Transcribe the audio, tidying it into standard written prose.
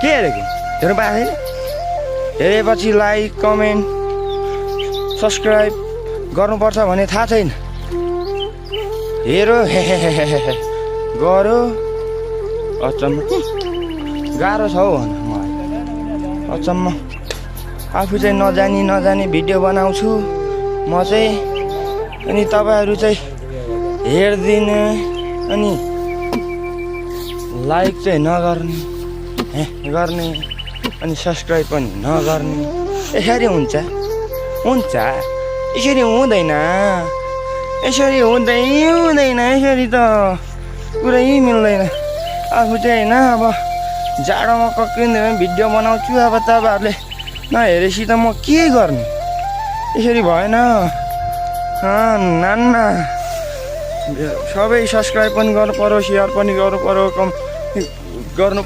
के हेरेको हेर्नु पाएको छैन हेरेपछि लाइक कमेन्ट सब्सक्राइब गर्नुपर्छ भने थाहा छैन हेरो गरो अचम्म गाह्रो छ हौ मलाई अचम्म आफू चाहिँ नजानी भिडियो बनाउँछु म चाहिँ अनि तपाईँहरू चाहिँ हेरिदिने अनि लाइक चाहिँ नगर्ने गर्ने अनि सब्सक्राइब पनि नगर्ने यसरी हुन्छ यसरी हुँदैन यसरी त पुरै मिल्दैन आफू चाहिँ होइन अब जाडोमा कक्रिँदैन भिडियो बनाउँछु अब तपाईँहरूले नहेरेपछि त म के गर्ने यसरी भएन नान्ना सबै सब्सक्राइब पनि गर्नु पर्यो सेयर पनि गर्नु पर्यो गर्नु